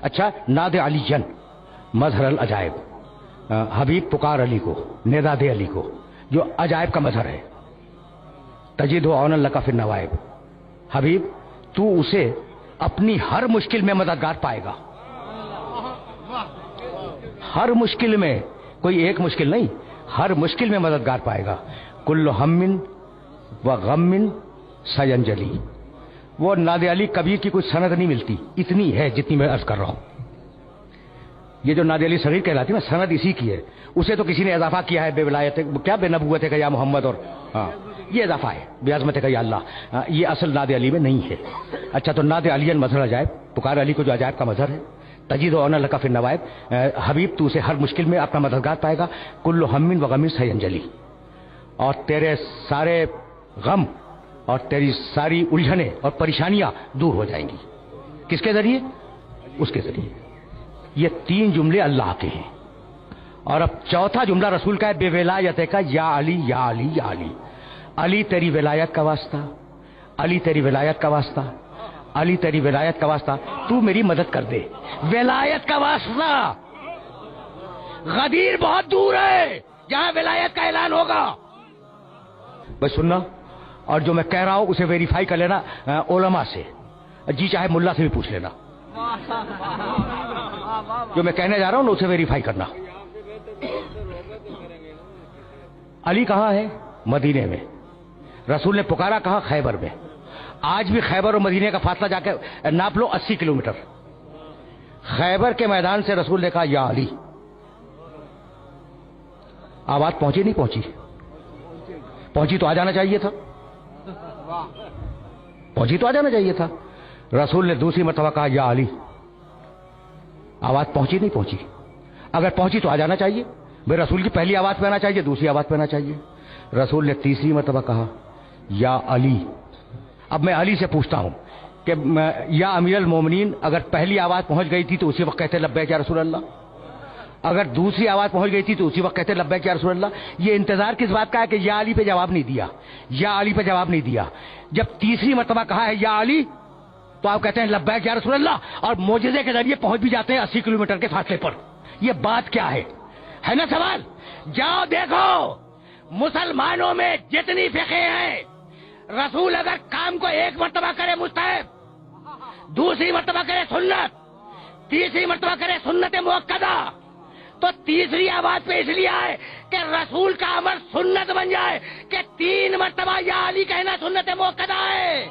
اچھا ناد علیجن مظہر العجائب، حبیب پکار علی کو، نداد علی کو جو عجائب کا مظہر ہے، تجد عون لک فی النوائب، حبیب تو اسے اپنی ہر مشکل میں مددگار پائے گا، ہر مشکل میں، کوئی ایک مشکل نہیں، ہر مشکل میں مددگار پائے گا، کل ہم و غم سینجلی۔ وہ ناد علی کبیر کی کوئی سند نہیں ملتی، اتنی ہے جتنی میں عرض کر رہا ہوں۔ یہ جو ناد علی صغیر کہلاتی ہے نا، سند اسی کی ہے، اسے تو کسی نے اضافہ کیا ہے بے ولایت، کیا بے نبوت کا یا محمد، اور ہاں یہ اضافہ ہے بے عظمت کا یا اللہ، یہ اصل ناد علی میں نہیں ہے۔ اچھا تو ناد علی مظہر عجائب، پکار علی کو جو عجائب کا مظہر ہے، تجید عون لک فی النوائب، حبیب تو اسے ہر مشکل میں اپنا مددگار پائے گا، کل ہم و غم سینجلی، اور تیرے سارے غم اور تیری ساری الجھنیں اور پریشانیاں دور ہو جائیں گی، کس کے ذریعے؟ اس کے ذریعے۔ یہ تین جملے اللہ کے ہیں، اور اب چوتھا جملہ رسول کا ہے، بے ولایت کا یا علی یا علی یا علی، علی تیری ولایت کا واسطہ، علی تیری ولایت کا واسطہ، علی تیری ولایت کا واسطہ، تو میری مدد کر دے، ولایت کا واسطہ۔ غدیر بہت دور ہے جہاں ولایت کا اعلان ہوگا، بس سننا، اور جو میں کہہ رہا ہوں اسے ویریفائی کر لینا علماء سے، جی چاہے ملا سے بھی پوچھ لینا، جو میں کہنے جا رہا ہوں نا اسے ویریفائی کرنا۔ علی کہاں ہے؟ مدینے میں۔ رسول نے پکارا کہاں؟ خیبر میں۔ آج بھی خیبر اور مدینے کا فاصلہ جا کے ناپ لو، 80 کلومیٹر۔ خیبر کے میدان سے رسول نے کہا یا علی، آواز پہنچی نہیں پہنچی؟ پہنچی تو آ جانا چاہیے تھا، پہنچی تو آ جانا چاہیے تھا۔ رسول نے دوسری مرتبہ کہا یا علی، آواز پہنچی نہیں پہنچی؟ اگر پہنچی تو آ جانا چاہیے، بھائی رسول کی پہلی آواز پہ آنا چاہیے، دوسری آواز پہ آنا چاہیے۔ رسول نے تیسری مرتبہ کہا یا علی۔ اب میں علی سے پوچھتا ہوں کہ یا امیر المومنین، اگر پہلی آواز پہنچ گئی تھی تو اسی وقت کہتے لبیک یا رسول اللہ، اگر دوسری آواز پہنچ گئی تھی تو اسی وقت کہتے لبیک یا رسول اللہ۔ یہ انتظار کس بات کا ہے کہ یا علی پہ جواب نہیں دیا، یا علی پہ جواب نہیں دیا۔ جب تیسری مرتبہ کہا ہے یا علی تو آپ کہتے ہیں لبیک یا رسول اللہ، اور معجزے کے ذریعے پہنچ بھی جاتے ہیں 80 کلومیٹر کے فاصلے پر۔ یہ بات کیا ہے نا سوال؟ جاؤ دیکھو مسلمانوں میں جتنی فقہ ہیں، رسول اگر کام کو ایک مرتبہ کرے مستحب، دوسری مرتبہ کرے سنت، تیسری مرتبہ کرے سنت مؤکدہ، تو تیسری آواز پہ اس لیے آئے کہ رسول کا امر سنت بن جائے کہ 3 مرتبہ یا علی کہنا سنت مؤکدہ ہے۔